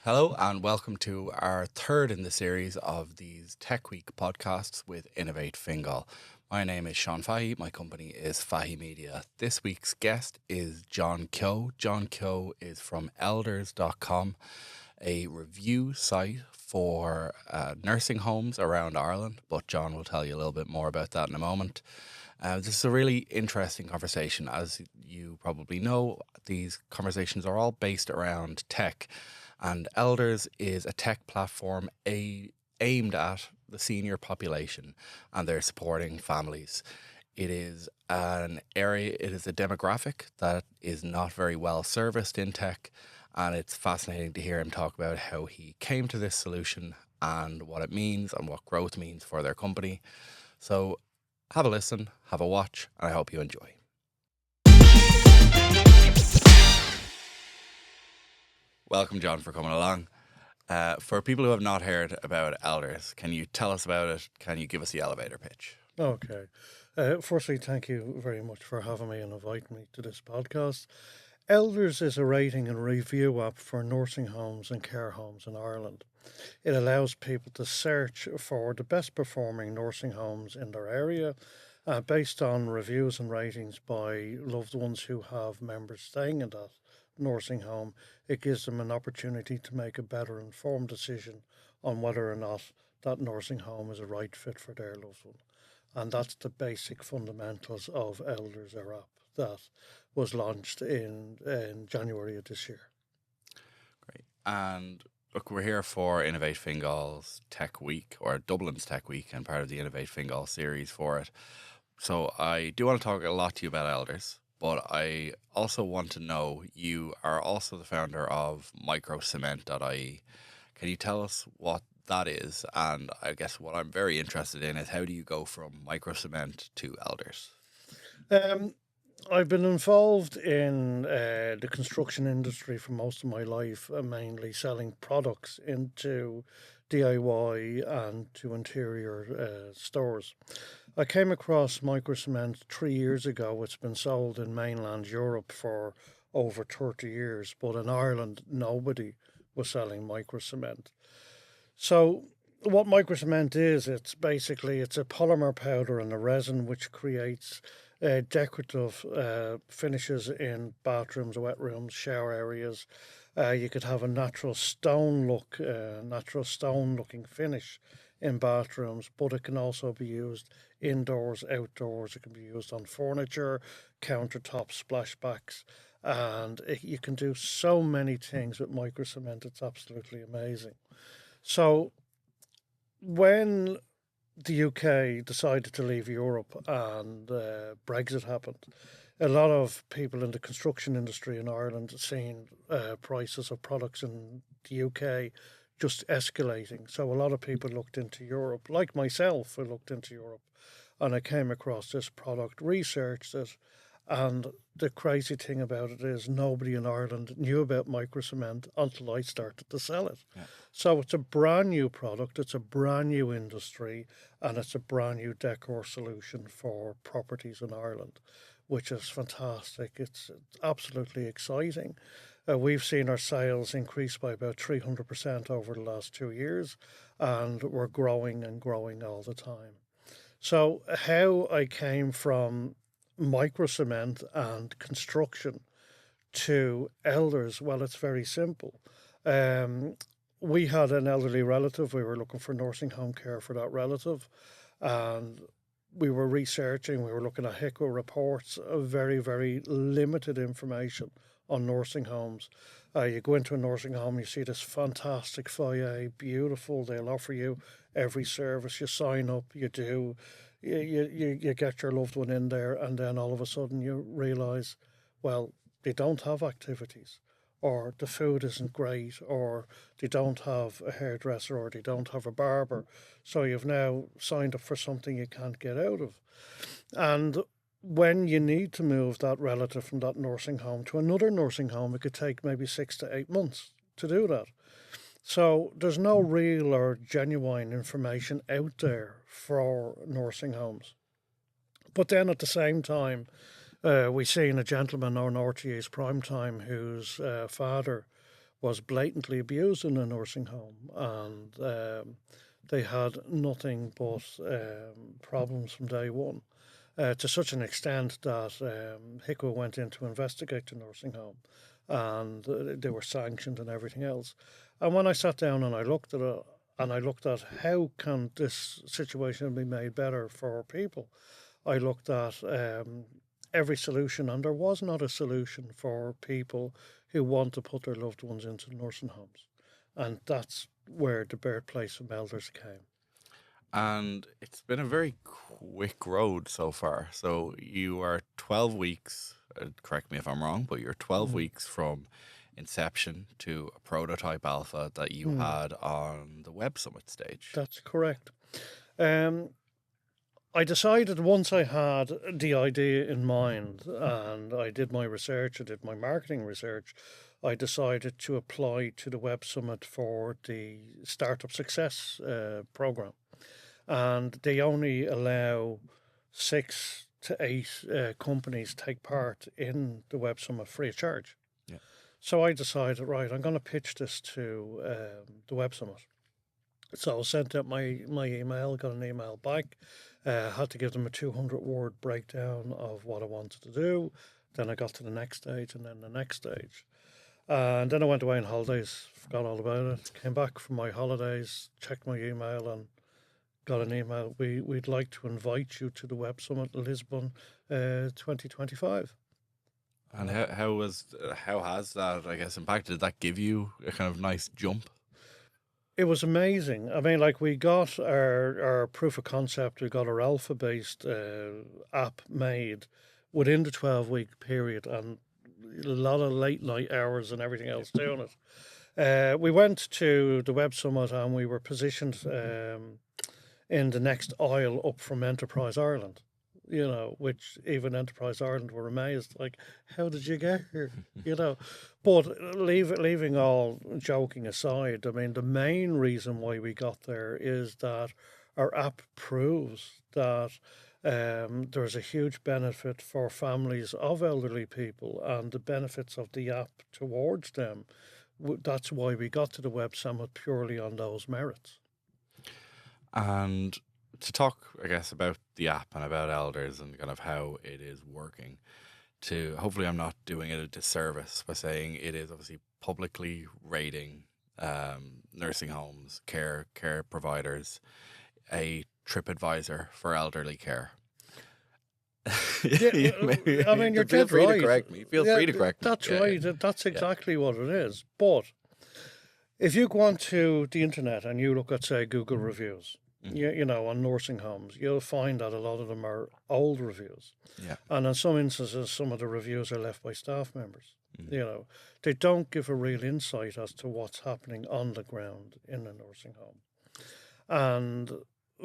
Hello and welcome to our third in the series of these Tech Week podcasts with Innovate Fingal. My name is Sean Fahey. My company is Fahey Media. This week's guest is John Keogh. John Keogh is from elders.com, a review site for nursing homes around Ireland, but John will tell you a little bit more about that in a moment. This is a really interesting conversation. As you probably know, these conversations are all based around tech, and Elders is a tech platform aimed at the senior population, and they're supporting families. It is it is a demographic that is not very well serviced in tech, and it's fascinating to hear him talk about how he came to this solution and what it means and what growth means for their company. So have a listen, have a watch, and I hope you enjoy. Welcome, John, for coming along. For people who have not heard about Elders, can you tell us about it? Can you give us the elevator pitch? Okay. Firstly, thank you very much for having me and inviting me to this podcast. Elders is a rating and review app for nursing homes and care homes in Ireland. It allows people to search for the best performing nursing homes in their area based on reviews and ratings by loved ones who have members staying in that nursing home. It gives them an opportunity to make a better informed decision on whether or not that nursing home is a right fit for their loved one. And that's the basic fundamentals of Elders, our app that was launched in January of this year. Great. And look, we're here for Innovate Fingal's Tech Week, or Dublin's Tech Week, and part of the Innovate Fingal series for it. So I do want to talk a lot to you about Elders, but I also want to know, you are also the founder of microcement.ie. Can you tell us what that is? And I guess what I'm very interested in is, how do you go from microcement to Elders? Um, I've been involved in the construction industry for most of my life, mainly selling products into DIY and to interior stores. I came across microcement 3 years ago. It's been sold in mainland Europe for over 30 years, but in Ireland, nobody was selling microcement. So what microcement is, it's a polymer powder and a resin which creates decorative finishes in bathrooms, wet rooms, shower areas. You could have a natural stone looking finish in bathrooms, but it can also be used indoors, outdoors. It can be used on furniture, countertops, splashbacks, and you can do so many things with microcement. It's absolutely amazing. So when the UK decided to leave Europe and Brexit happened, a lot of people in the construction industry in Ireland seen prices of products in the UK just escalating. So a lot of people looked into Europe, like myself, I looked into Europe, and I came across this product, researched it, and the crazy thing about it is nobody in Ireland knew about microcement until I started to sell it. Yeah. So it's a brand new product, it's a brand new industry, and it's a brand new decor solution for properties in Ireland, which is fantastic. It's absolutely exciting. We've seen our sales increase by about 300% over the last 2 years, and we're growing and growing all the time. So, how I came from microcement and construction to elders, well, it's very simple. Um, we had an elderly relative. We were looking for nursing home care for that relative, and we were researching. We were looking at HICO reports of very, very limited information on nursing homes. You go into a nursing home, you see this fantastic foyer, beautiful. They'll offer you every service. You sign up, you do, you get your loved one in there, and then all of a sudden you realise, well, they don't have activities, or the food isn't great, or they don't have a hairdresser, or they don't have a barber. So you've now signed up for something you can't get out of. And when you need to move that relative from that nursing home to another nursing home, it could take maybe 6 to 8 months to do that. So there's no real or genuine information out there for nursing homes. But then at the same time, we seen a gentleman on RTA's prime time whose father was blatantly abused in a nursing home, and they had nothing but problems from day one, to such an extent that HICWA went in to investigate the nursing home, and they were sanctioned and everything else. And when I sat down and I looked at it, and I looked at how can this situation be made better for people, I looked at every solution, and there was not a solution for people who want to put their loved ones into nursing homes. And that's where the birthplace of elders came. And it's been a very quick road so far. So you are 12 weeks, correct me if I'm wrong, but you're 12 weeks from inception to a prototype alpha that you had on the Web Summit stage. That's correct. I decided once I had the idea in mind and I did my research, I did my marketing research, I decided to apply to the Web Summit for the Startup Success program. And they only allow 6 to 8 companies take part in the Web Summit free of charge. Yeah. So I decided, right, I'm going to pitch this to the Web Summit. So I sent out my email, got an email back, had to give them a 200-word breakdown of what I wanted to do. Then I got to the next stage and then the next stage. And then I went away on holidays, forgot all about it, came back from my holidays, checked my email and got an email. We'd like to invite you to the Web Summit Lisbon 2025. And how has that, I guess, impacted? Did that give you a kind of nice jump? It was amazing. I mean, like we got our proof of concept, we got our alpha-based app made within the 12-week period, and a lot of late night hours and everything else doing it. We went to the Web Summit and we were positioned in the next aisle up from Enterprise Ireland, which even Enterprise Ireland were amazed, like, how did you get here? But leaving all joking aside, I mean, the main reason why we got there is that our app proves that there's a huge benefit for families of elderly people and the benefits of the app towards them. That's why we got to the Web Summit, purely on those merits. And to talk, I guess, about the app and about elders and kind of how it is working, to hopefully I'm not doing it a disservice by saying it is obviously publicly rating nursing homes, care providers, a TripAdvisor for elderly care. Yeah, I mean, you're feel dead free right. to correct me. Feel free to correct me. That's right. That's exactly what it is. But if you go onto the internet and you look at, say, Google reviews, on nursing homes, you'll find that a lot of them are old reviews. Yeah. And in some instances, some of the reviews are left by staff members. They don't give a real insight as to what's happening on the ground in a nursing home. And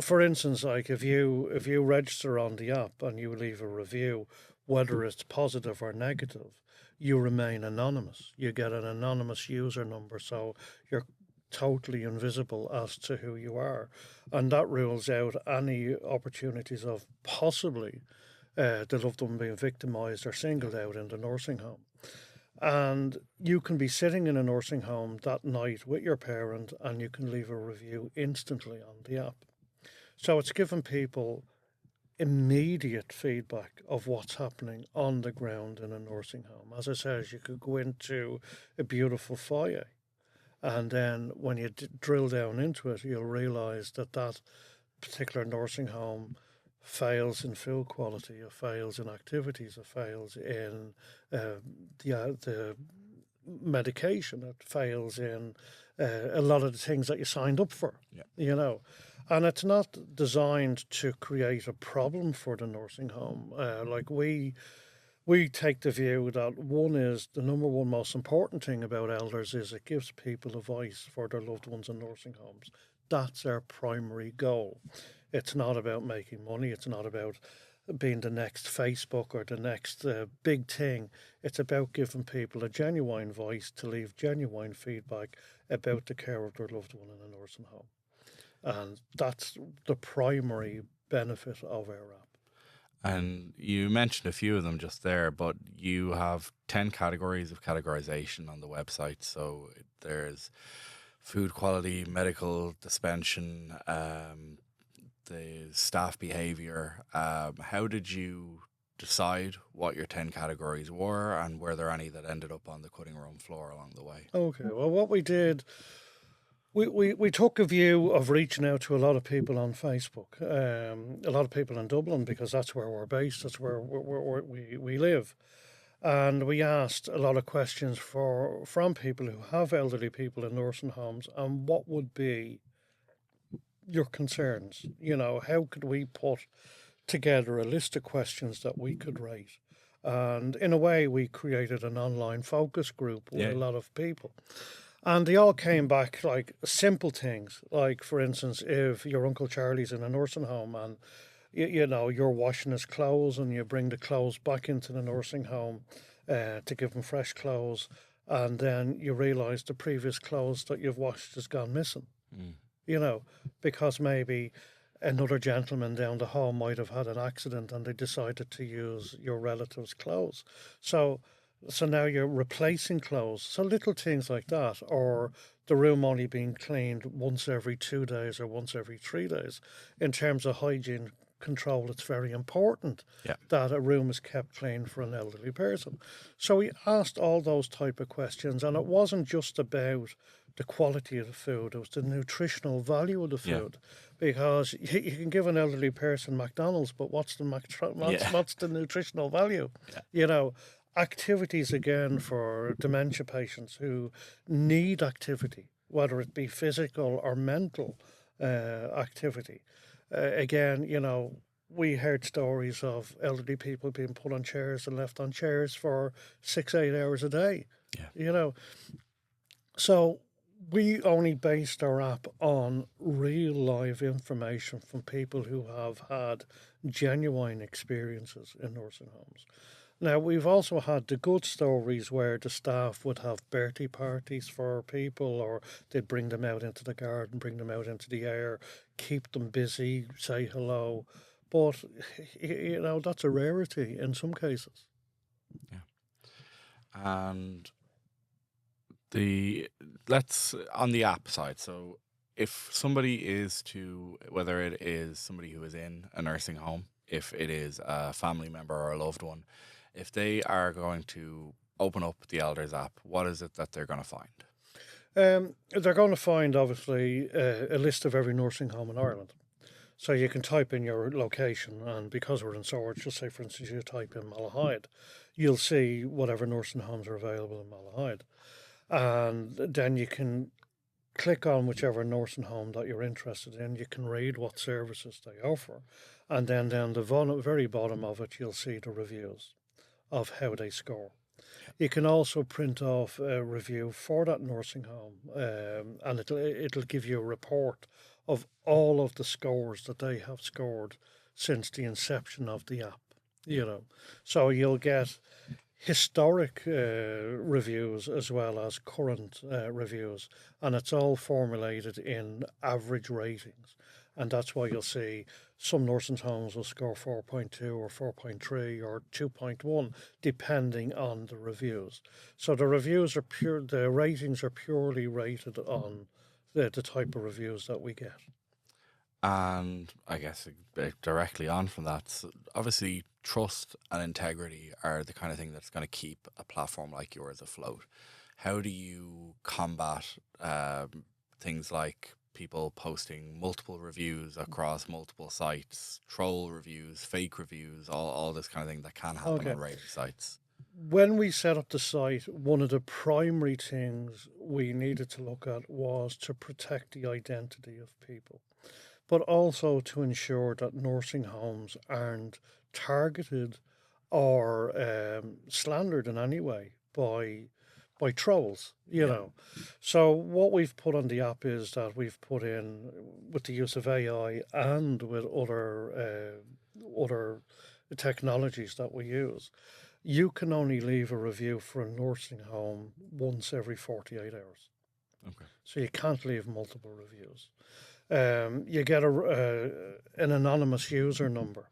for instance, like if you register on the app and you leave a review, whether it's positive or negative, you remain anonymous. You get an anonymous user number, so you're totally invisible as to who you are. And that rules out any opportunities of possibly the loved one being victimised or singled out in the nursing home. And you can be sitting in a nursing home that night with your parent and you can leave a review instantly on the app. So it's given people immediate feedback of what's happening on the ground in a nursing home. As I said, you could go into a beautiful foyer, and then when you drill down into it, you'll realise that particular nursing home fails in food quality, it fails in activities, it fails in the medication, it fails in a lot of the things that you signed up for, And it's not designed to create a problem for the nursing home. Like we take the view that one is the number one most important thing about elders is it gives people a voice for their loved ones in nursing homes. That's our primary goal. It's not about making money. It's not about being the next Facebook or the next big thing. It's about giving people a genuine voice to leave genuine feedback about the care of their loved one in a nursing home. And that's the primary benefit of our app. And you mentioned a few of them just there, but you have 10 categories of categorization on the website. So there's food quality, medical dispensing, the staff behavior. How did you decide what your 10 categories were, and were there any that ended up on the cutting room floor along the way? Okay, well, what we did, we took a view of reaching out to a lot of people on Facebook, a lot of people in Dublin, because that's where we're based, that's where we live. And we asked a lot of questions from people who have elderly people in nursing homes, and what would be your concerns? How could we put together a list of questions that we could rate? And in a way, we created an online focus group with Yeah. a lot of people. And they all came back like simple things. Like, for instance, if your Uncle Charlie's in a nursing home and you're washing his clothes and you bring the clothes back into the nursing home to give him fresh clothes, and then you realise the previous clothes that you've washed has gone missing, Mm. Because maybe another gentleman down the hall might have had an accident and they decided to use your relative's clothes. So now you're replacing clothes. So little things like that, or the room only being cleaned once every 2 days or once every 3 days. In terms of hygiene control, it's very important Yeah. that a room is kept clean for an elderly person. So we asked all those type of questions, and it wasn't just about the quality of the food, it was the nutritional value of the Yeah. food. Because you can give an elderly person McDonald's, but what's Yeah. what's the nutritional value? Yeah. Activities again for dementia patients who need activity, whether it be physical or mental activity. Again, we heard stories of elderly people being put on chairs and left on chairs for 6, 8 hours a day. Yeah. So we only based our app on real live information from people who have had genuine experiences in nursing homes. Now, we've also had the good stories where the staff would have birthday parties for people, or they'd bring them out into the garden, bring them out into the air, keep them busy, say hello. But, that's a rarity in some cases. Yeah. And let's on the app side. So if somebody is whether it is somebody who is in a nursing home, if it is a family member or a loved one, if they are going to open up the Elders app, what is it that they're going to find? They're going to find, obviously, a list of every nursing home in Ireland. So you can type in your location, and because we're in Swords, just say, for instance, you type in Malahide, you'll see whatever nursing homes are available in Malahide. And then you can click on whichever nursing home that you're interested in. You can read what services they offer. And then down the very bottom of it, you'll see the reviews of how they score. You can also print off a review for that nursing home, and it'll give you a report of all of the scores that they have scored since the inception of the app. So you'll get historic reviews as well as current reviews, and it's all formulated in average ratings. And that's why you'll see some nursing homes will score 4.2 or 4.3 or 2.1, depending on the reviews. So the ratings are purely rated on the type of reviews that we get. And I guess directly on from that, so obviously trust and integrity are the kind of thing that's going to keep a platform like yours afloat. How do you combat things like people posting multiple reviews across multiple sites, troll reviews, fake reviews, all this kind of thing that can happen on rated sites? When we set up the site, one of the primary things we needed to look at was to protect the identity of people, but also to ensure that nursing homes aren't targeted or slandered in any way by trolls. So what we've put on the app is that we've put in, with the use of AI and with other technologies that we use, you can only leave a review for a nursing home once every 48 hours. Okay. So you can't leave multiple reviews. You get an anonymous user number,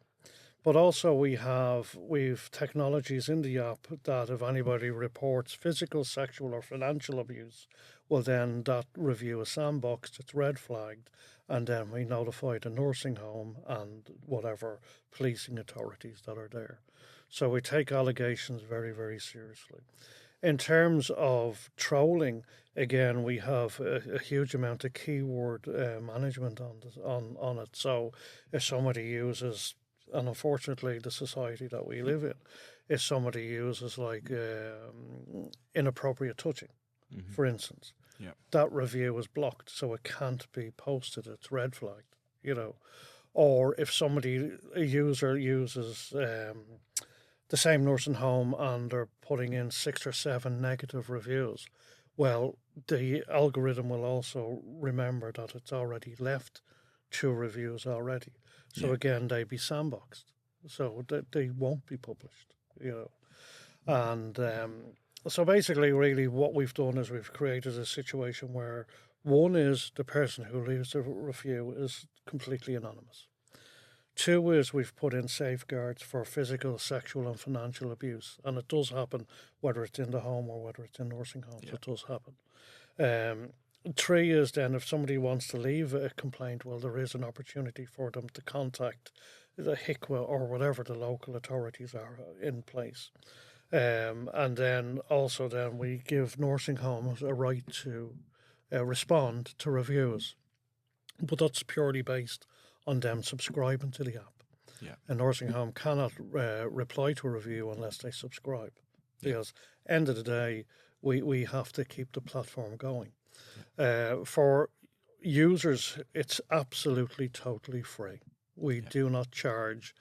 But also we've technologies in the app that if anybody reports physical, sexual or financial abuse, well then that review is sandboxed, it's red flagged, and then we notify the nursing home and whatever policing authorities that are there. So we take allegations very, very seriously. In terms of trolling, again, we have a huge amount of keyword management on it. So if somebody uses, and unfortunately, the society that we live in, if somebody uses like inappropriate touching, for instance, Yeah. that review is blocked, so it can't be posted. It's red flagged, you know. Or if a user uses the same nursing home and they're putting in 6 or 7 negative reviews, well, the algorithm will also remember that it's already left 2 reviews already. So Yeah. again, they be sandboxed, so they won't be published, you know. And so basically, really, what we've done is we've created a situation where one is the person who leaves a review is completely anonymous. Two is we've put in safeguards for physical, sexual, and financial abuse, and it does happen whether it's in the home or whether it's in nursing homes. Yeah. It does happen. Three is then if somebody wants to leave a complaint, well, there is an opportunity for them to contact the HICWA or whatever the local authorities are in place. And then also then we give nursing homes a right to respond to reviews, but that's purely based on them subscribing to the app. Yeah. A nursing home cannot reply to a review unless they subscribe, because end of the day, we have to keep the platform going. For users, it's absolutely totally free. We do not charge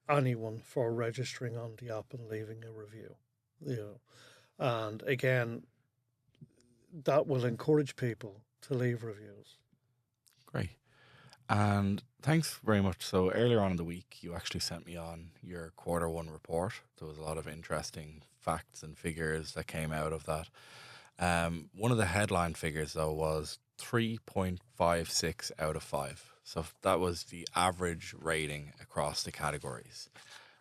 anyone for registering on the app and leaving a review. You know, and again, that will encourage people to leave reviews. Great. And thanks very much. So earlier on in the week, you actually sent me on your Q1 report. There was a lot of interesting facts and figures that came out of that. One of the headline figures, though, was 3.56 out of 5. So that was the average rating across the categories.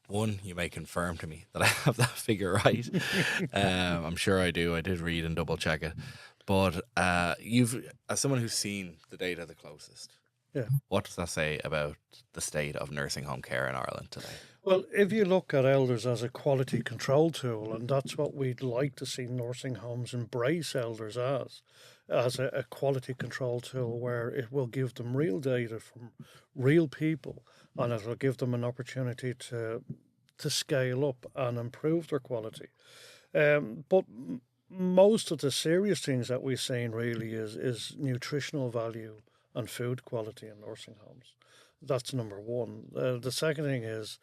One, you may confirm to me that I have that figure right. I'm sure I do. I did read and double check it. But as someone who's seen the data the closest, what does that say about the state of nursing home care in Ireland today? Well, if you look at elders as a quality control tool, and that's what we'd like to see nursing homes embrace elders as a quality control tool where it will give them real data from real people, and it will give them an opportunity to scale up and improve their quality. But most of the serious things that we've seen really is nutritional value and food quality in nursing homes. That's number one. The second thing is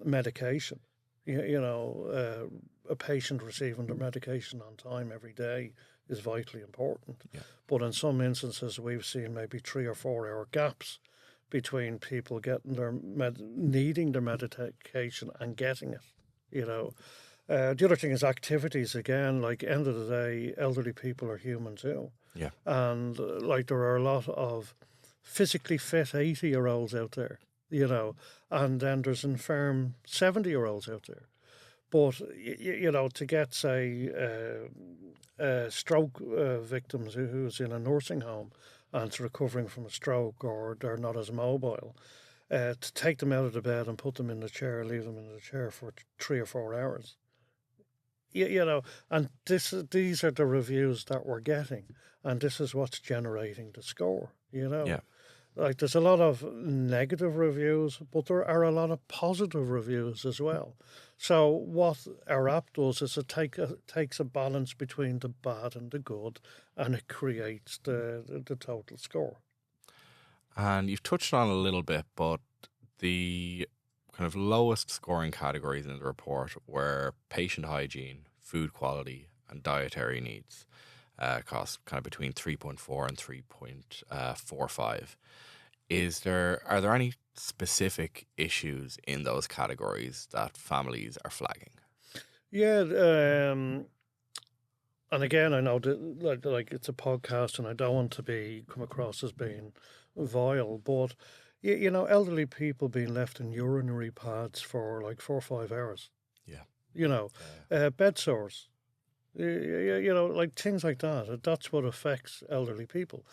medication. A patient receiving their medication on time every day is vitally important. Yeah. But in some instances, we've seen maybe 3 or 4 hour gaps between people getting needing their medication and getting it. The other thing is activities. Again, like end of the day, elderly people are human too. Yeah. And like there are a lot of physically fit 80-year-olds out there, and then there's infirm 70-year-olds out there. But, to get, say, stroke victims who's in a nursing home and is recovering from a stroke or they're not as mobile, to take them out of the bed and put them in the chair, leave them in the chair for 3 or 4 hours. And these are the reviews that we're getting, and this is what's generating the score, Yeah. Like there's a lot of negative reviews, but there are a lot of positive reviews as well. So what our app does is it takes a balance between the bad and the good, and it creates the total score. And you've touched on it a little bit, but the kind of lowest scoring categories in the report were patient hygiene, food quality, and dietary needs. Cost kind of between 3.4 and 3.45. Are there any specific issues in those categories that families are flagging? Yeah, and again, I know that like it's a podcast, and I don't want to come across as being vile, but elderly people being left in urinary pads for like 4 or 5 hours. Yeah. You know, Yeah. bed sores. Like things like that. That's what affects elderly people.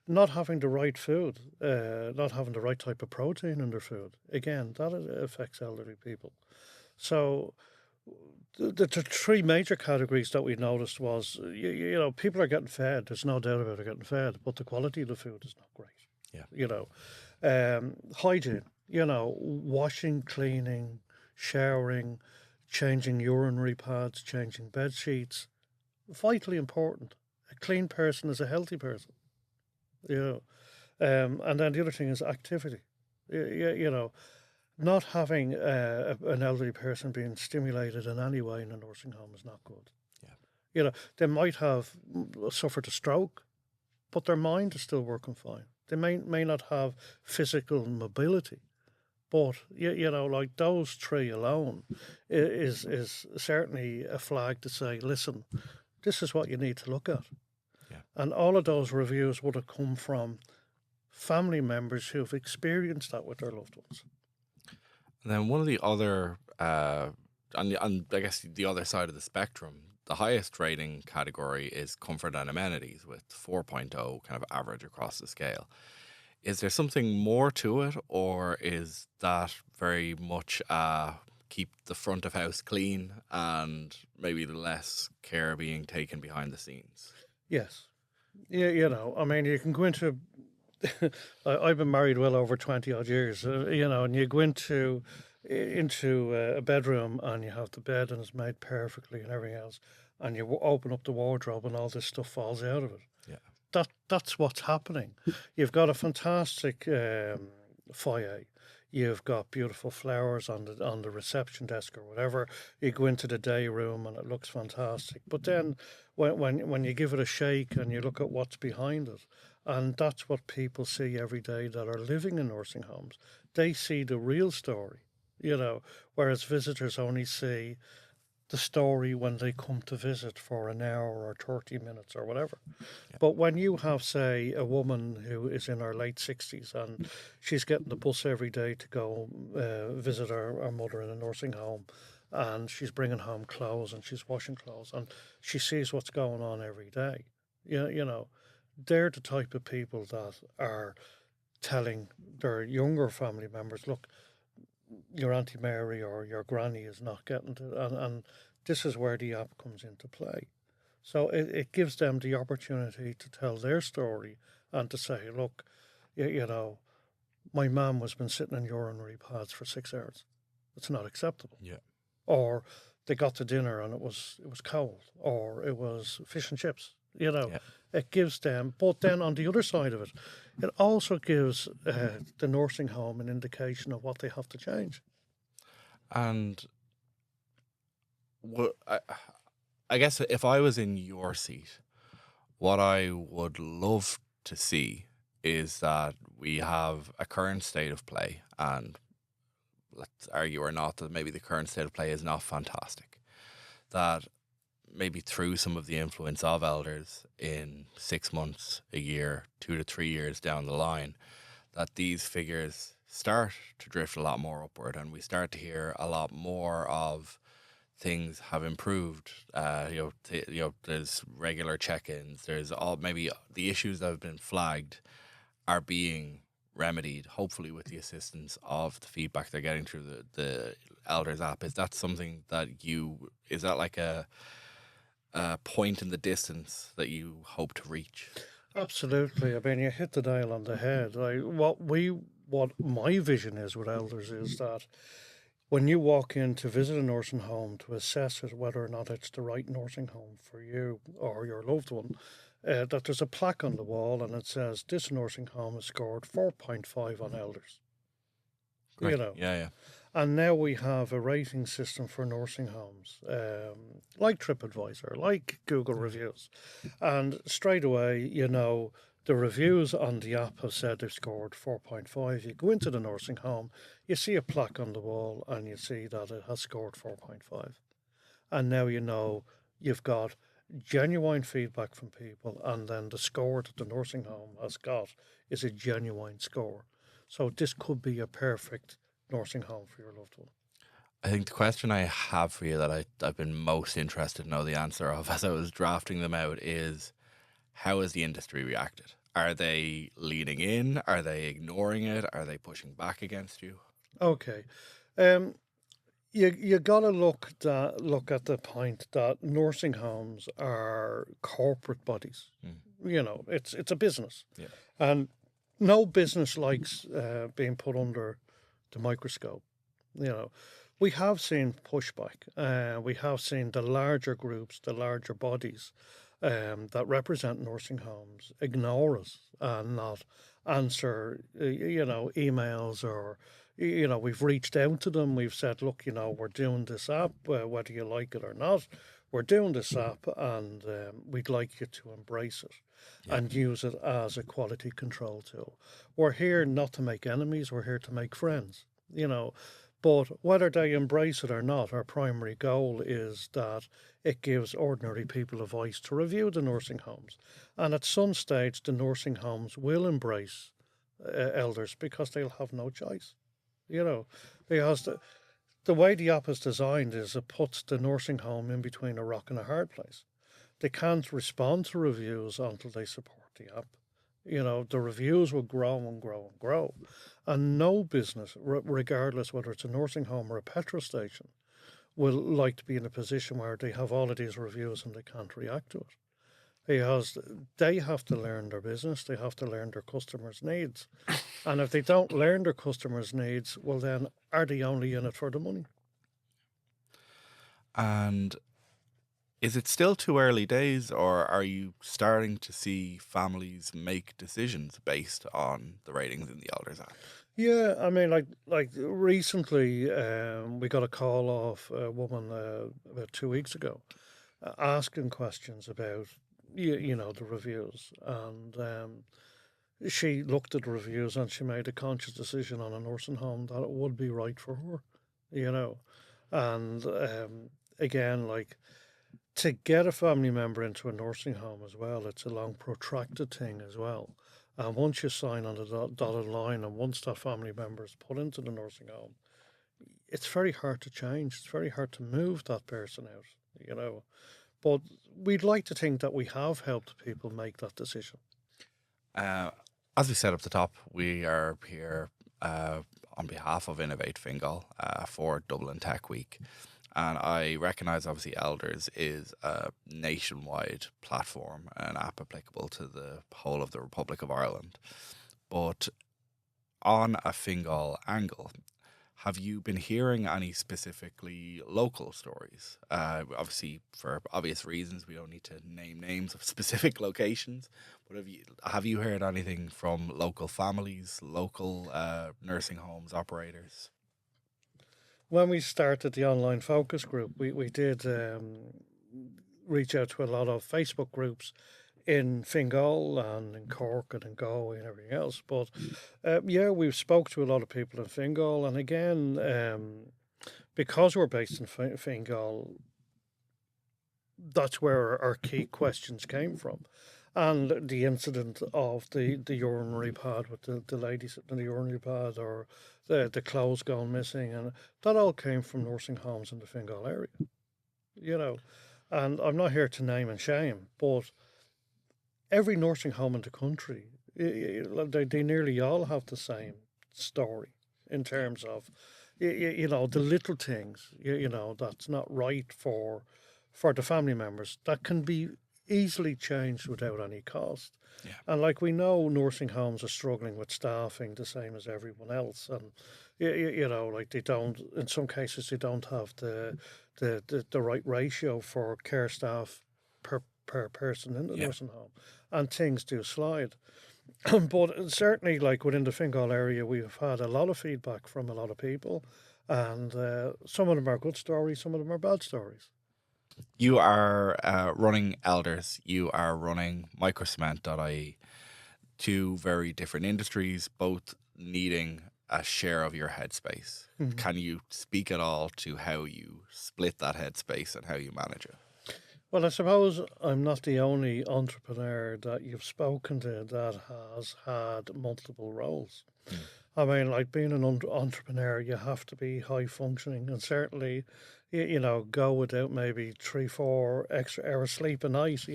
Not having the right food, not having the right type of protein in their food. Again, that affects elderly people. So the three major categories that we noticed was, people are getting fed. There's no doubt about it getting fed, but the quality of the food is not great. Yeah. Hygiene, washing, cleaning, showering, changing urinary pads, changing bed sheets, vitally important. A clean person is a healthy person, you know. And then the other thing is activity. Not having an elderly person being stimulated in any way in a nursing home is not good. Yeah. They might have suffered a stroke, but their mind is still working fine. They may not have physical mobility, but like those three alone is certainly a flag to say, listen, this is what you need to look at. Yeah. And all of those reviews would have come from family members who've experienced that with their loved ones. And then one of the other, on I guess the other side of the spectrum, the highest rating category is comfort and amenities with 4.0 kind of average across the scale. Is there something more to it, or is that very much keep the front of house clean and maybe less care being taken behind the scenes? Yes. Yeah, I mean, you can go into. I've been married well over 20 odd years, and you go into a bedroom and you have the bed and it's made perfectly and everything else, and you open up the wardrobe and all this stuff falls out of it. Yeah. That's what's happening. You've got a fantastic foyer. You've got beautiful flowers on the reception desk or whatever. You go into the day room and it looks fantastic. But then when you give it a shake and you look at what's behind it, and that's what people see every day that are living in nursing homes. They see the real story, whereas visitors only see the story when they come to visit for an hour or 30 minutes or whatever. Yeah. But when you have, say, a woman who is in her late 60s and she's getting the bus every day to go visit her mother in a nursing home, and she's bringing home clothes and she's washing clothes and she sees what's going on every day, they're the type of people that are telling their younger family members, look, your Auntie Mary or your granny is not getting to, and this is where the app comes into play. So it gives them the opportunity to tell their story and to say, look, my mum has been sitting in urinary pads for 6 hours. It's not acceptable. Yeah. Or they got to dinner and it was cold, or it was fish and chips. Yeah. It gives them, but then on the other side of it, it also gives the nursing home an indication of what they have to change. And I guess if I was in your seat, what I would love to see is that we have a current state of play, and let's argue or not that maybe the current state of play is not fantastic. That maybe through some of the influence of elders in 6 months, a year, 2 to 3 years down the line, that these figures start to drift a lot more upward, and we start to hear a lot more of things have improved. There's regular check-ins. There's maybe the issues that have been flagged are being remedied, hopefully with the assistance of the feedback they're getting through the Elders app. Is that something that is that like a point in the distance that you hope to reach? Absolutely. I mean, you hit the nail on the head. What my vision is with elders is that when you walk in to visit a nursing home to assess whether or not it's the right nursing home for you or your loved one, that there's a plaque on the wall and it says this nursing home has scored 4.5 on elders. Great. Yeah. And now we have a rating system for nursing homes, like TripAdvisor, like Google reviews. And straight away, the reviews on the app have said they've scored 4.5. You go into the nursing home, you see a plaque on the wall, and you see that it has scored 4.5. And now you've got genuine feedback from people, and then the score that the nursing home has got is a genuine score. So this could be a perfect nursing home for your loved one. I think the question I have for you that I've been most interested to know the answer of as I was drafting them out is, how has the industry reacted? Are they leaning in? Are they ignoring it? Are they pushing back against you? Okay. Um, you gotta look at the point that nursing homes are corporate bodies. You know, it's a business, Yeah. and no business likes being put under the microscope. You know, we have seen pushback. We have seen the larger groups, the larger bodies that represent nursing homes ignore us and not answer, emails or, we've reached out to them. We've said, look, we're doing this app, whether you like it or not. We're doing this app and we'd like you to embrace it Yeah. and use it as a quality control tool. We're here not to make enemies, we're here to make friends, But whether they embrace it or not, our primary goal is that it gives ordinary people a voice to review the nursing homes. And at some stage, the nursing homes will embrace elders because they'll have no choice, because the way the app is designed is it puts the nursing home in between a rock and a hard place. They can't respond to reviews until they support the app. The reviews will grow and grow and grow. And no business, regardless whether it's a nursing home or a petrol station, will like to be in a position where they have all of these reviews and they can't react to it. Because they have to learn their business, they have to learn their customers' needs. And if they don't learn their customers' needs, well, then are they only in it for the money? And is it still too early days, or are you starting to see families make decisions based on the ratings in the Elders Act? Yeah, I mean, like recently, we got a call off a woman about 2 weeks ago, asking questions about the reviews, and she looked at the reviews and she made a conscious decision on a nursing home that it would be right for her, you know, and again, like to get a family member into a nursing home as well, it's a long protracted thing as well. And once you sign on the dotted line, and once that family member is put into the nursing home, it's very hard to change. It's very hard to move that person out. But we'd like to think that we have helped people make that decision. Uh, as we said up the top, we are here on behalf of Innovate Fingal for Dublin Tech Week. And I recognise, obviously, Elders is a nationwide platform, an app applicable to the whole of the Republic of Ireland. But on a Fingal angle, have you been hearing any specifically local stories? Obviously, for obvious reasons, we don't need to name names of specific locations. But have you heard anything from local families, local nursing homes operators? When we started the online focus group, we did reach out to a lot of Facebook groups in Fingal and in Cork and in Galway and everything else. But yeah, we've spoke to a lot of people in Fingal, and again, because we're based in Fingal, that's where our key questions came from. And the incident of the urinary pad with the lady sitting in the urinary pad, or the clothes going missing, and that all came from nursing homes in the Fingal area, you know. And I'm not here to name and shame, but every nursing home in the country, they nearly all have the same story in terms of, the little things, that's not right for the family members that can be easily changed without any cost. Yeah. And like we know, nursing homes are struggling with staffing the same as everyone else, and like they don't. In some cases, they don't have the right ratio for care staff per person in the Yeah. nursing home, and things do slide. But certainly, like within the Fingal area, we've had a lot of feedback from a lot of people, and some of them are good stories, some of them are bad stories. You are running Elders, you are running microcement.ie, two very different industries, both needing a share of your headspace. Mhm. Can you speak at all to how you split that headspace and how you manage it? Well, I suppose I'm not the only entrepreneur that you've spoken to that has had multiple roles. I mean, like being an entrepreneur, you have to be high functioning, and certainly, go without maybe 3, 4 extra hours sleep a night.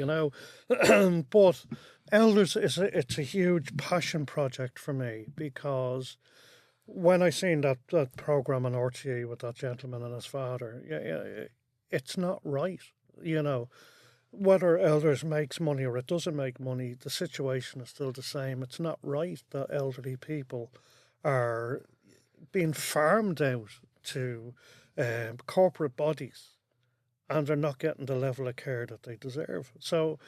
But elders it's a huge passion project for me because when I seen that program on RTE with that gentleman and his father, it's not right. You know, whether elders makes money or it doesn't make money, the situation is still the same. It's not right that elderly people are being farmed out to corporate bodies and they're not getting the level of care that they deserve. So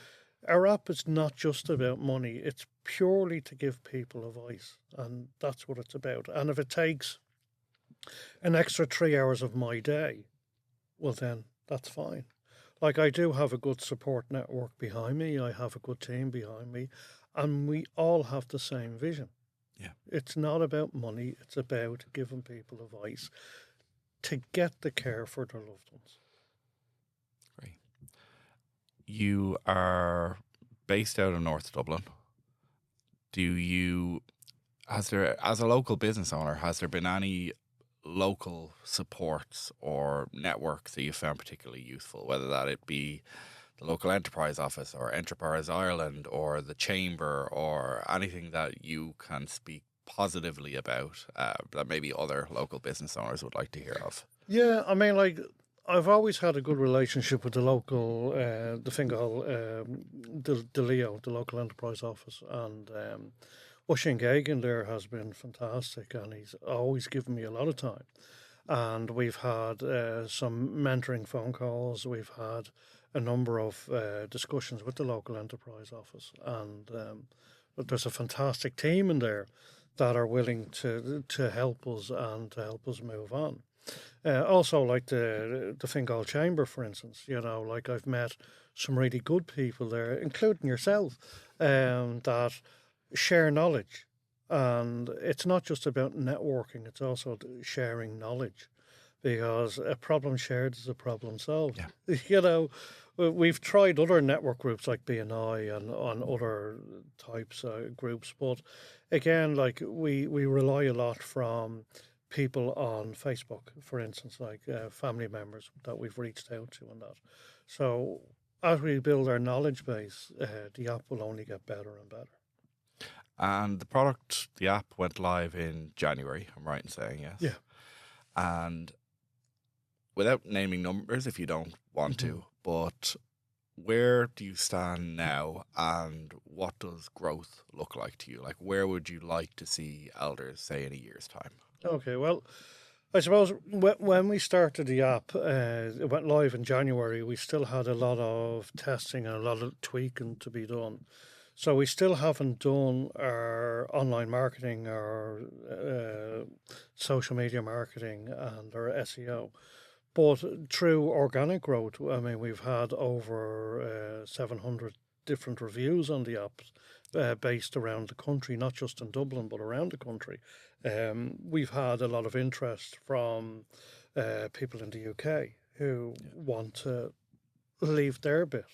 our app is not just about money, it's purely to give people a voice, and that's what it's about. And if it takes an extra 3 hours of my day, well, then that's fine. Like, I do have a good support network behind me, I have a good team behind me, and we all have the same vision. Yeah. It's not about money, it's about giving people a voice to get the care for their loved ones. Great. You are based out of North Dublin. As a local business owner, has there been any local supports or networks that you found particularly useful, whether that it be the local enterprise office or Enterprise Ireland or the chamber or anything that you can speak positively about that maybe other local business owners would like to hear of? Yeah, I mean, like, I've always had a good relationship with the local, the Fingal, the Leo, the local enterprise office, and Oisin Keogh there has been fantastic, and he's always given me a lot of time. And we've had some mentoring phone calls. We've had a number of discussions with the local enterprise office, and but there's a fantastic team in there that are willing to help us and to help us move on. Also, like the Fingal Chamber, for instance, like I've met some really good people there, including yourself, that share knowledge. And it's not just about networking, it's also sharing knowledge because a problem shared is a problem solved. Yeah. We've tried other network groups like BNI and on other types of groups, but again, like we rely a lot from people on Facebook, for instance, like family members that we've reached out to and that. So as we build our knowledge base, the app will only get better and better. And the app went live in January, I'm right in saying, yes? Yeah. And without naming numbers if you don't want to, but where do you stand now and what does growth look like to you? Like, where would you like to see elders, say, in a year's time? Okay, well, I suppose when we started the app, it went live in January, we still had a lot of testing and a lot of tweaking to be done. So we still haven't done our online marketing, our social media marketing, and our SEO. But through organic growth, I mean, we've had over 700 different reviews on the app based around the country, not just in Dublin, but around the country. We've had a lot of interest from people in the UK who want to leave their bit.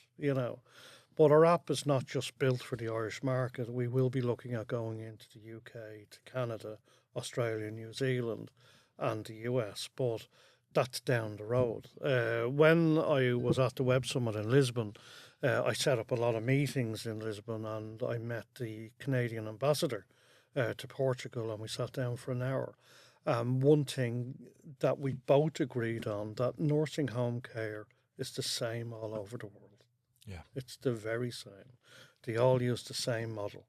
But our app is not just built for the Irish market. We will be looking at going into the UK, to Canada, Australia, New Zealand, and the US. But that's down the road. When I was at the Web Summit in Lisbon, I set up a lot of meetings in Lisbon and I met the Canadian ambassador to Portugal and we sat down for an hour. One thing that we both agreed on, that nursing home care is the same all over the world. Yeah. It's the very same. They all use the same model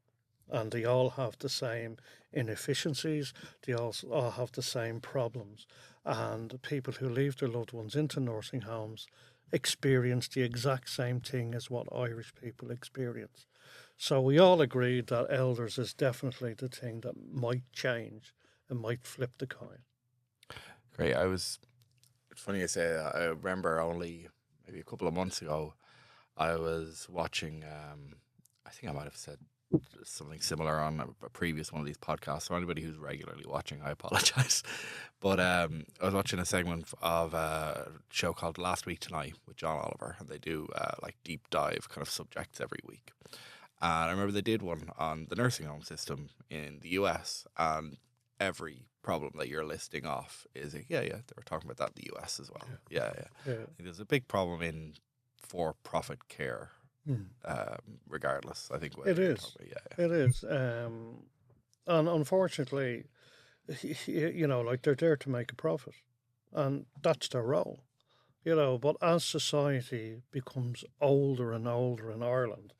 and they all have the same inefficiencies. They all have the same problems. And people who leave their loved ones into nursing homes experience the exact same thing as what Irish people experience. So we all agreed that elders is definitely the thing that might change and might flip the coin. Great. It's funny you say that. I remember only maybe a couple of months ago, I was watching, I think I might have said something similar on a previous one of these podcasts. So anybody who's regularly watching, I apologize. But I was watching a segment of a show called Last Week Tonight with John Oliver, and they do like deep dive kind of subjects every week. And I remember they did one on the nursing home system in the US, and every problem that you're listing off is yeah, they were talking about that in the US as well. Yeah. Yeah. I think there's a big problem in for-profit care, Mm. regardless. I think whether It you're is. talking about, It is. And unfortunately, like they're there to make a profit, and that's their role. But as society becomes older and older in Ireland,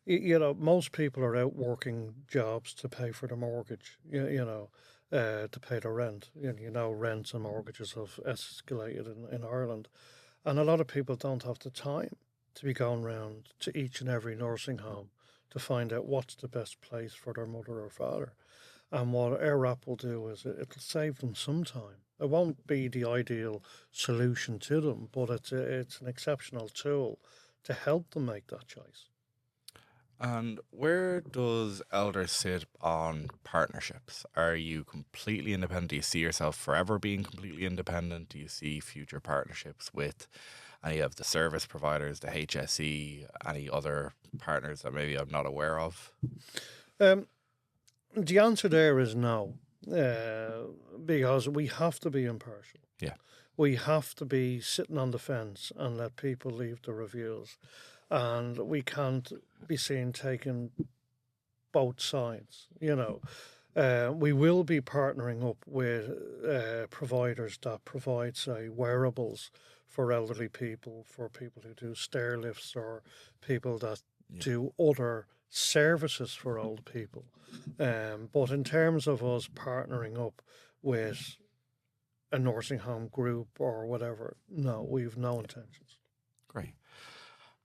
most people are out working jobs to pay for their mortgage, to pay their rent. Rents and mortgages have escalated in Ireland. And a lot of people don't have the time to be going round to each and every nursing home to find out what's the best place for their mother or father. And what our app will do is it'll save them some time. It won't be the ideal solution to them, but it's an exceptional tool to help them make that choice. And where does Elder sit on partnerships? Are you completely independent? Do you see yourself forever being completely independent? Do you see future partnerships with any of the service providers, the HSE, any other partners that maybe I'm not aware of? The answer there is no, because we have to be impartial. Yeah. We have to be sitting on the fence and let people leave the reviews. And we can't be seen taking both sides. We will be partnering up with providers that provide, say, wearables for elderly people, for people who do stair lifts, or people that do other services for old people. But in terms of us partnering up with a nursing home group or whatever, no, we've no intentions. Great.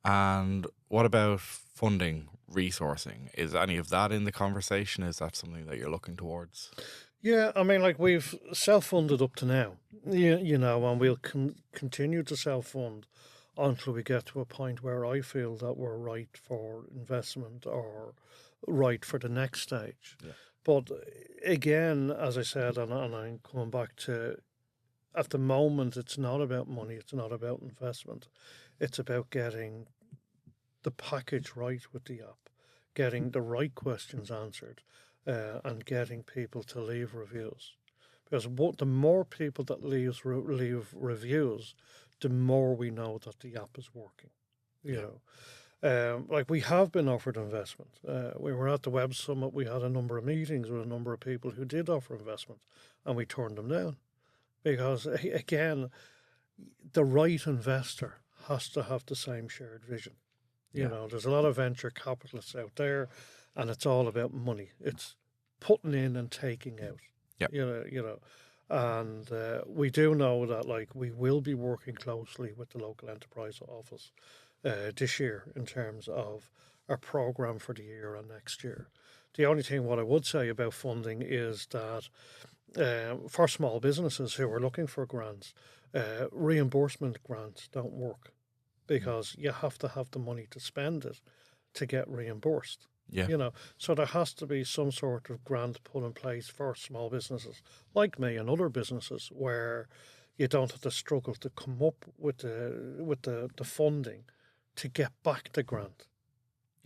And what about funding, resourcing? Is any of that in the conversation? Is that something that you're looking towards? Yeah, I mean, like we've self-funded up to now, and we'll continue to self-fund until we get to a point where I feel that we're right for investment or right for the next stage. Yeah. But again, as I said, and I'm coming back to, at the moment, it's not about money, it's not about investment. It's about getting the package right with the app, getting the right questions answered, and getting people to leave reviews. Because the more people that leave reviews, the more we know that the app is working. Like we have been offered investment. We were at the Web Summit. We had a number of meetings with a number of people who did offer investment, and we turned them down because, again, the right investor has to have the same shared vision. There's a lot of venture capitalists out there, and it's all about money. It's putting in and taking out. Yeah. And we do know that, like, we will be working closely with the local enterprise office this year in terms of our program for the year and next year. The only thing what I would say about funding is that for small businesses who are looking for grants, reimbursement grants don't work because you have to have the money to spend it to get reimbursed. Yeah. So there has to be some sort of grant put in place for small businesses like me and other businesses where you don't have to struggle to come up with the funding to get back the grant.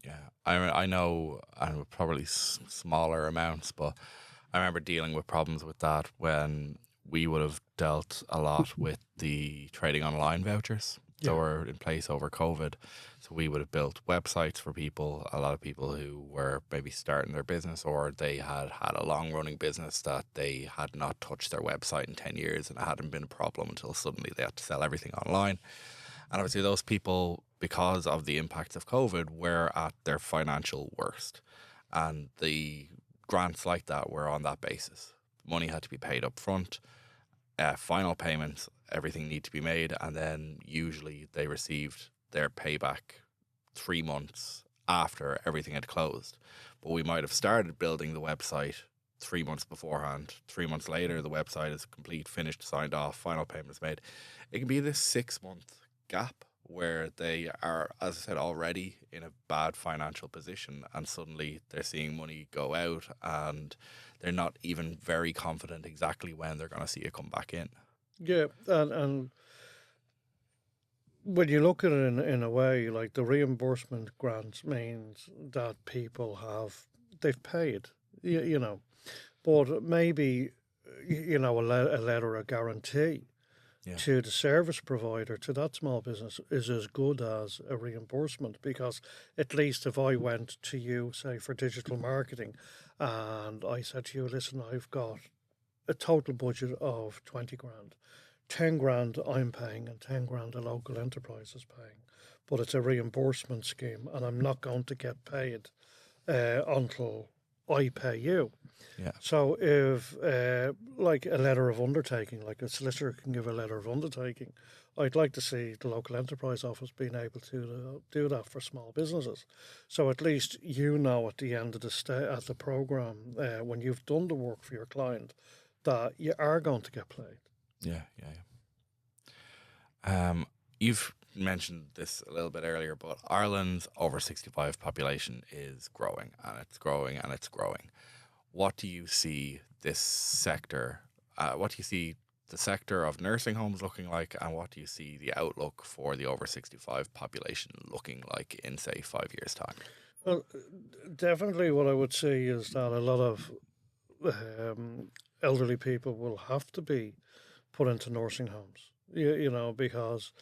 Yeah, I know, and probably smaller amounts, but I remember dealing with problems with that when we would have dealt a lot with the trading online vouchers that were in place over COVID. So we would have built websites for people, a lot of people who were maybe starting their business, or they had a long running business that they had not touched their website in 10 years and it hadn't been a problem until suddenly they had to sell everything online. And obviously those people, because of the impacts of COVID, were at their financial worst. And the grants like that were on that basis. Money had to be paid up front. Final payments, everything need to be made. And then usually they received their payback 3 months after everything had closed. But we might have started building the website 3 months beforehand. 3 months later, the website is complete, finished, signed off, final payments made. It can be this 6 month gap where they are, as I said, already in a bad financial position, and suddenly they're seeing money go out and they're not even very confident exactly when they're going to see it come back in. Yeah, and when you look at it in a way, like the reimbursement grants means that people they've paid, but maybe a letter of guarantee Yeah. to the service provider to that small business is as good as a reimbursement, because at least if I went to you, say, for digital marketing, and I said to you, listen, I've got a total budget of 20 grand. 10 grand I'm paying and 10 grand a local enterprise is paying. But it's a reimbursement scheme and I'm not going to get paid until I pay you. Yeah. So if, like a letter of undertaking, like a solicitor can give a letter of undertaking, I'd like to see the local enterprise office being able to do that for small businesses. So at least at the end of at the program, when you've done the work for your client, that you are going to get paid. Yeah. You've mentioned this a little bit earlier, but Ireland's over 65 population is growing, and it's growing, and it's growing. What do you see this sector? What do you see the sector of nursing homes looking like, and what do you see the outlook for the over 65 population looking like in, say, 5 years' time? Well, definitely what I would say is that a lot of elderly people will have to be put into nursing homes, because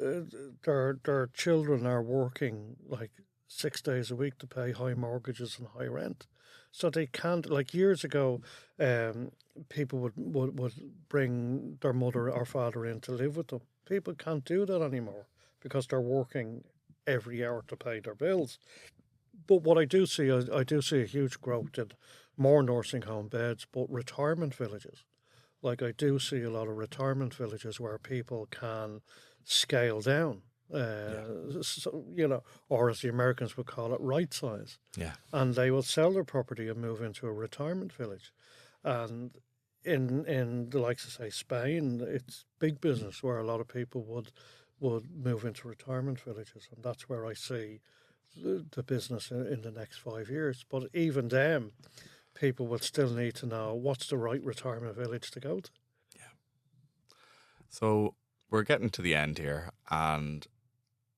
uh, their children are working like 6 days a week to pay high mortgages and high rent. So they can't, like years ago, people would bring their mother or father in to live with them. People can't do that anymore because they're working every hour to pay their bills. But what I do see, I do see a huge growth in more nursing home beds, but retirement villages. Like I do see a lot of retirement villages where people can scale down, Yeah. or as the Americans would call it, right size, Yeah. and they will sell their property and move into a retirement village. And in the likes of say Spain, it's big business where a lot of people would move into retirement villages, and that's where I see the business in the next 5 years. But even then, people would still need to know what's the right retirement village to go to. So we're getting to the end here, and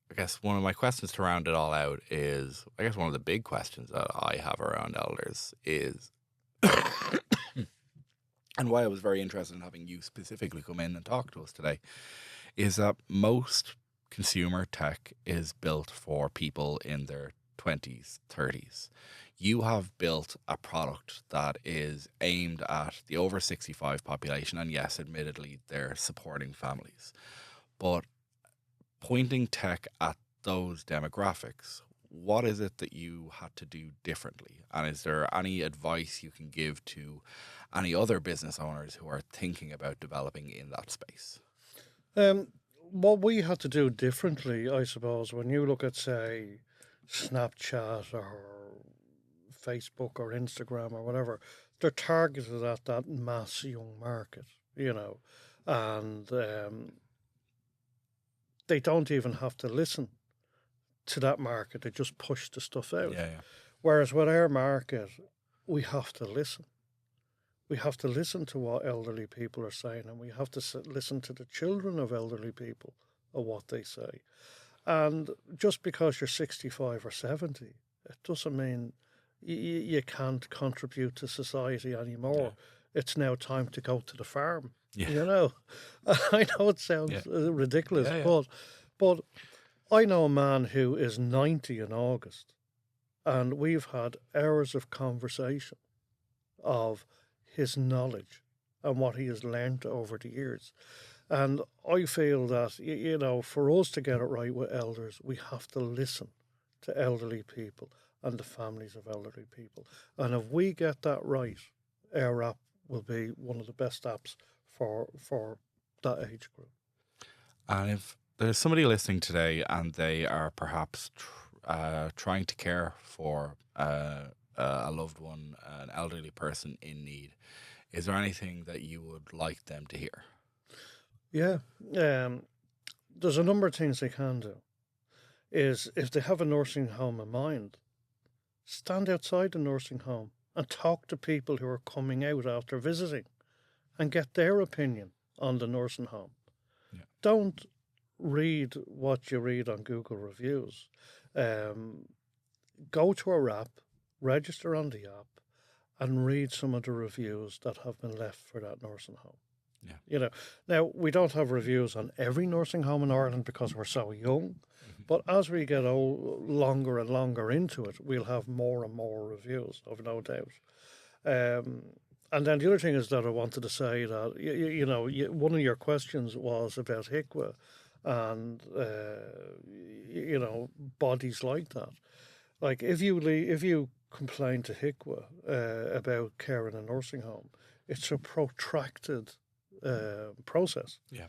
I guess one of my questions to round it all out is, I guess one of the big questions that I have around elders is, and why I was very interested in having you specifically come in and talk to us today, is that most consumer tech is built for people in their 20s, 30s. You have built a product that is aimed at the over 65 population, and yes, admittedly, they're supporting families. But pointing tech at those demographics, what is it that you had to do differently? And is there any advice you can give to any other business owners who are thinking about developing in that space? Um, what we had to do differently, I suppose, when you look at, say, Snapchat or Facebook or Instagram or whatever, they're targeted at that mass young market, and they don't even have to listen to that market. They just push the stuff out. Yeah. Whereas with our market, we have to listen. We have to listen to what elderly people are saying, and we have to listen to the children of elderly people of what they say. And just because you're 65 or 70, it doesn't mean you can't contribute to society anymore. Yeah. It's now time to go to the farm. Yeah. I know it sounds ridiculous, but I know a man who is 90 in August, and we've had hours of conversation of his knowledge and what he has learned over the years. And I feel that, for us to get it right with elders, we have to listen to elderly people and the families of elderly people. And if we get that right, our app will be one of the best apps for that age group. And if there's somebody listening today and they are perhaps trying to care for a loved one, an elderly person in need, is there anything that you would like them to hear? Yeah. There's a number of things they can do. Is if they have a nursing home in mind, stand outside the nursing home and talk to people who are coming out after visiting and get their opinion on the nursing home. Yeah. Don't read what you read on Google reviews. Go to our app, register on the app, and read some of the reviews that have been left for that nursing home. Yeah. You know, now we don't have reviews on every nursing home in Ireland because we're so young, but as we get longer and longer into it, we'll have more and more reviews, I've no doubt. And then the other thing is that I wanted to say that, one of your questions was about HICWA and, bodies like that. Like if you complain to HICWA about care in a nursing home, it's a protracted process. Yeah.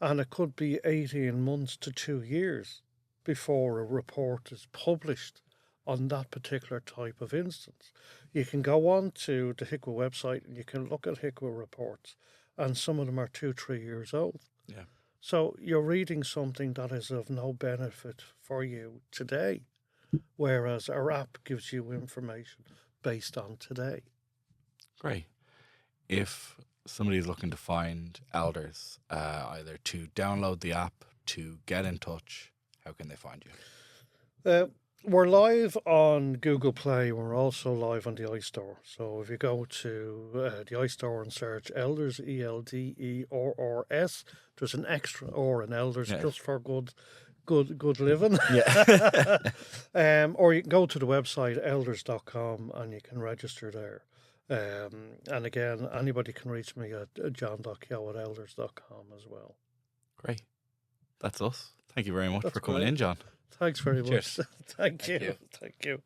And it could be 18 months to 2 years before a report is published on that particular type of instance. You can go on to the HICWA website and you can look at HICWA reports, and some of them are 2-3 years old. Yeah. So you're reading something that is of no benefit for you today, whereas our app gives you information based on today. Great. If somebody is looking to find Elders, either to download the app, to get in touch, how can they find you? We're live on Google Play. We're also live on the iStore. So if you go to the iStore and search Elders, ELDERRS, there's an extra or in Elders just for good living. Yeah. Or you can go to the website elders.com and you can register there. And again, anybody can reach me at john.keogh@elders.com as well. Great. That's us. Thank you very much That's for coming great. in, John. Thanks very Cheers. much. Thank you. Thank you.